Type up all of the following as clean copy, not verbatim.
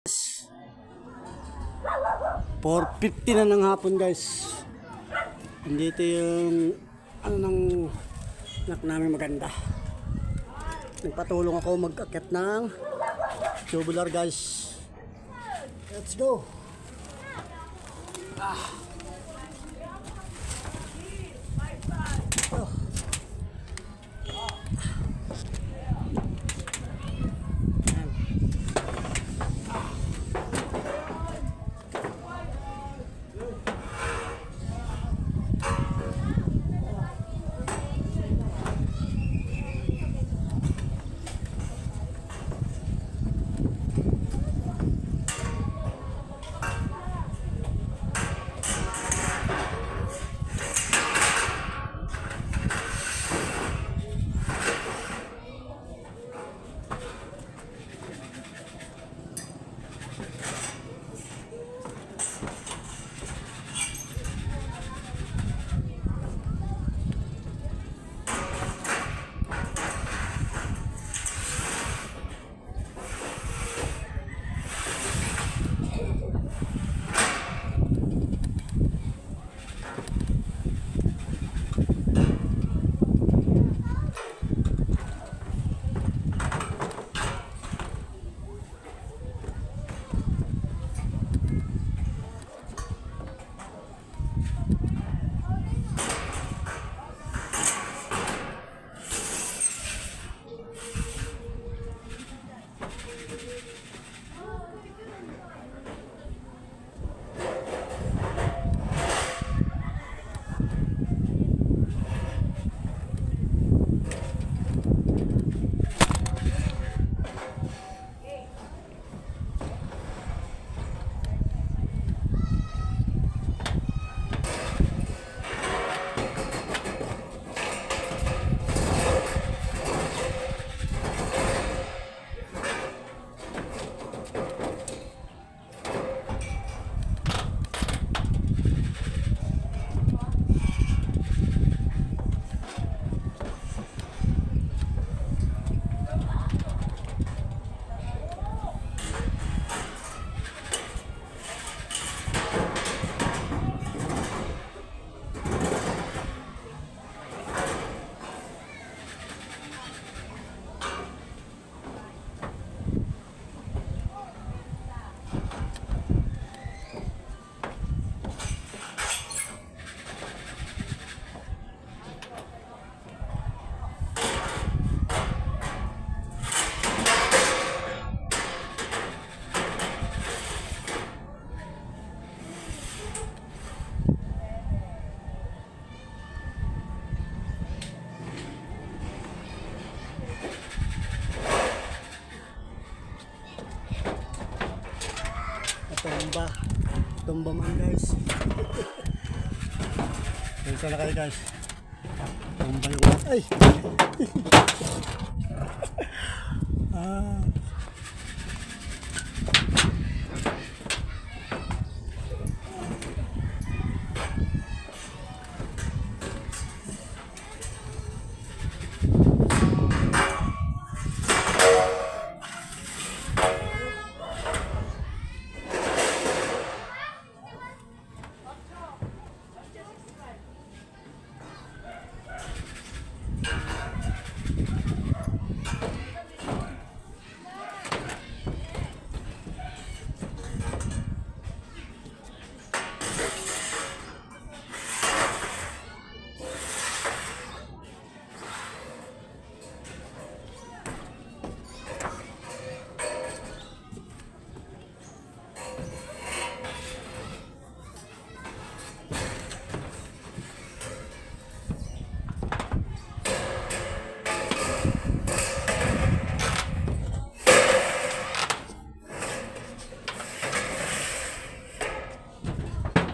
4:50 na ng hapon guys. Andito yung ng anak namin maganda. Nagpatulong ako mag-akit ng tubular guys. Let's go. Tumba man guys. Pensa na kayo guys. Tumba yung ay.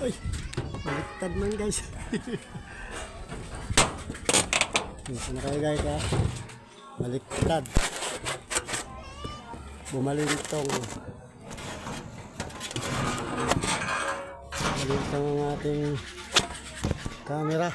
Ay, baliktad man guys. Ito na kayo guys ha. Baliktad. Bumalintong. Bumalintong ang ating camera.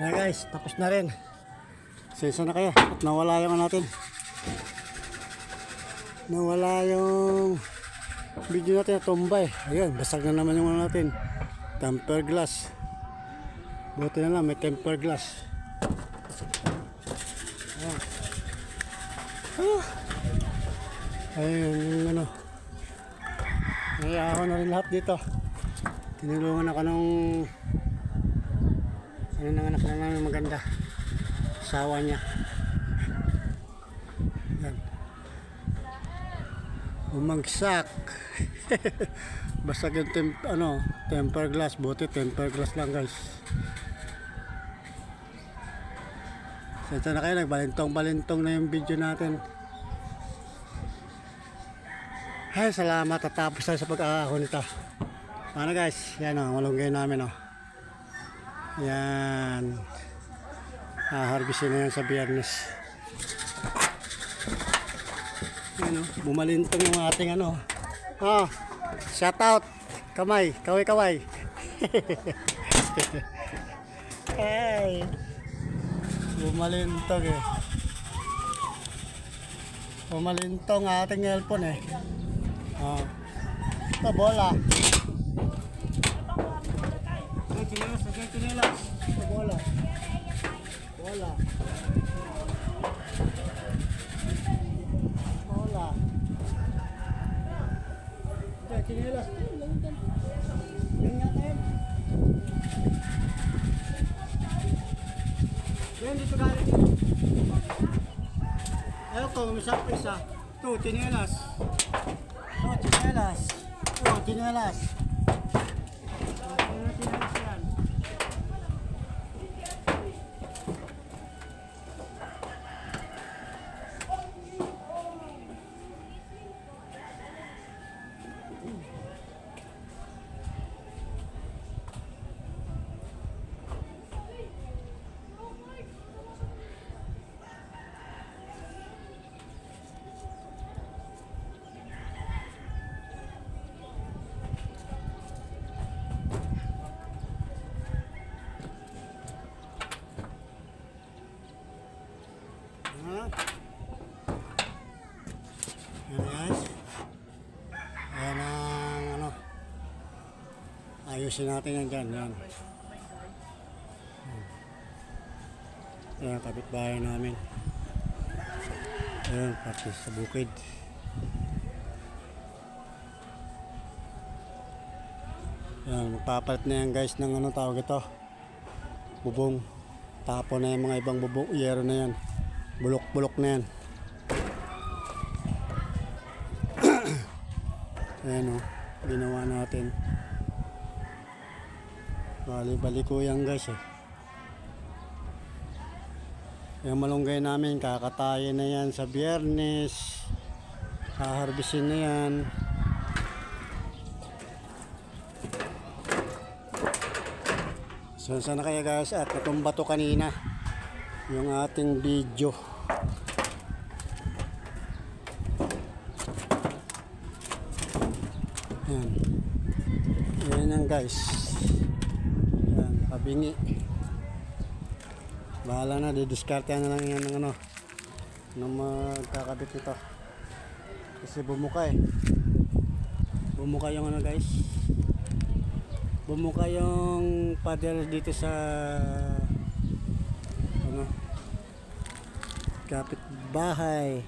Kaya guys, tapos na rin. Sesa na kayo at nawala yung ano natin. Nawala yung video natin na tumba eh. Ayun, basag na naman yung ano natin. Temper glass. Buti na lang, may temper glass. Ayan. Ayun, yung ano. Naiya ako na rin lahat dito. Tinulungan ako ng ano nang anak na namin maganda. Asawa niya. Yan. Bumagsak. Basag yung temper glass. Buti temper glass lang guys. Sensya na kayo, nagbalintong-balintong na yung video natin. Ay, salamat at tapos tayo sa pag-aako nito. Ano guys, yan o, malunggay namin o. Yan. Harvestin na yan sa Biyernes. Yan o, bumalintong yung ating ano. Oh, shout out. Kamay, kaway-kaway. Hey. Bumalintong eh. Bumalintong ating elpon eh. Oh. Ito bola. Chinelas. Ito bola. Bola. Bola. Ito chinelas. Yan nga tayo. Yan dito galing. Ayaw ko, umisap pa isa. Ito, chinelas. Oh, chinelas. Oh, chinelas. Chinelas yan. Ayan guys. Ayan ang ano. Ayusin natin yan dyan. Yan. Ayan, kapitbahay namin. Ayan, pati sa bukid. Ayan, magpapalit na yan guys ng ano tawag ito. Bubong. Tapon na yung mga ibang bubong. Yero na yan. Bulok-bulok na yan. Ayan o, ginawa natin. Bali-bali ko yan guys eh. Yung malunggay namin, kakatayin na yan sa Biyernes. Haharbisin na yan. So, sana kaya guys, at natumba to kanina. Yung ating video. Yan. Yan yan guys. Yan, kabingi. Bahala na, didiskarte na lang yan ng ano. Nung magkakabit nito. Kasi bumuka eh. Bumuka yung ano guys. Bumuka yung pader dito sa ano, kapit bahay.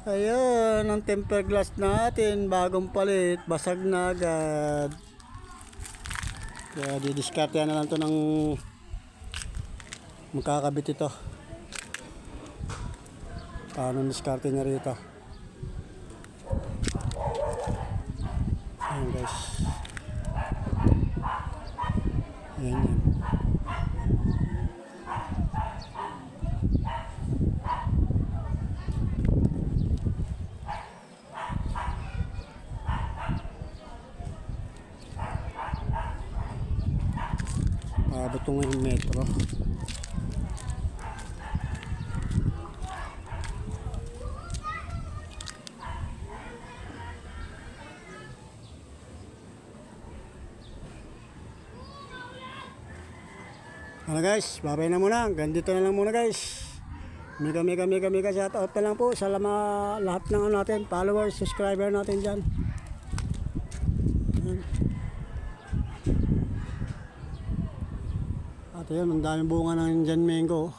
Ayun, ang temper glass natin, bagong palit, basag na agad. Kaya didiskarte na lang to ng magkakabit ito. Paano diskarte niya rito? Ayan guys. Ayan yan. Abot ko ngayon metro. Ano guys, babay na muna. Ganito na lang muna guys. Mega shout out na lang po sa lahat ng ano natin, followers, subscriber natin dyan. Ayan. At yun, ang daming bunga ng Jan Mango.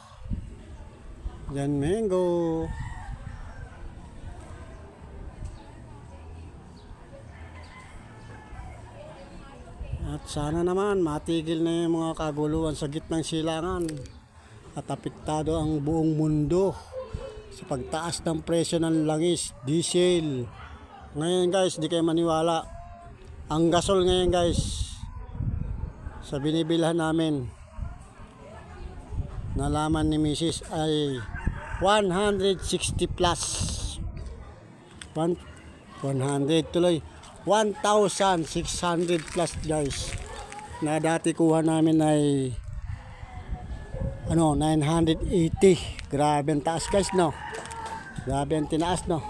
Jan Mango. At sana naman matigil na yung mga kaguluhan sa gitnang silangan at apektado ang buong mundo sa pagtaas ng presyo ng langis, diesel. Ngayon guys, di kayo maniwala. Ang gasol ngayon guys, sa binibilhan namin, nalaman ni Mrs. ay 160 plus. 100 tuloy. 1,600 plus guys. Na dati kuha namin ay 980. Grabe ang taas guys, no? Grabe ang tinaas, no?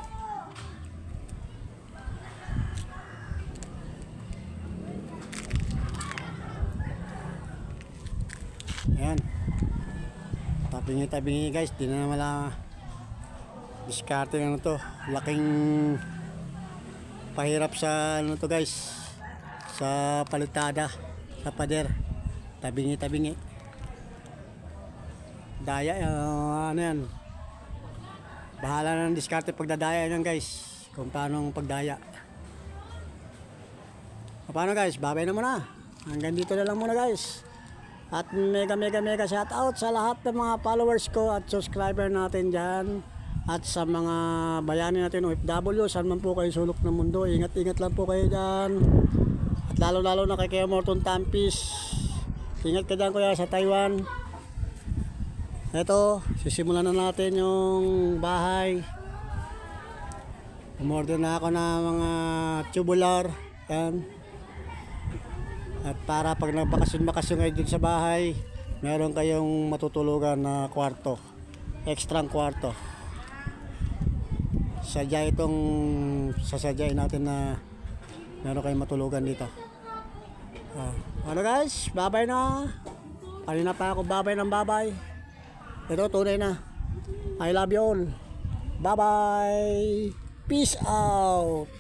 Ayan. Tabingi guys. Di na wala diskarte na to. Laking pahirap sa ano to guys. Sa palitada. Sa pader. Tabingi. Daya, ano yan. Bahala na ng diskarte pagdadaya yan guys. Kung paano pagdaya. Paano guys? Babay na muna. Hanggang dito na lang muna guys. At mega shout out sa lahat ng mga followers ko at subscriber natin dyan. At sa mga bayani natin OFW, saan man po kayo sulok ng mundo, ingat lang po kayo dyan. At lalo na kay Kuya Morton Tampis. Ingat ka dyan kuya sa Taiwan. Ito, sisimulan na natin yung bahay. Umorder na ako ng mga tubular. Yan. At para pag nagbakasyon kayo dun sa bahay, meron kayong matutulugan na kwarto. Extrang kwarto. Sasadyain natin na meron kayong matulugan dito. Ano guys, babay na. Kanina pa ako babay ng babay. Ito, tunay na. I love you all. Bye-bye. Peace out.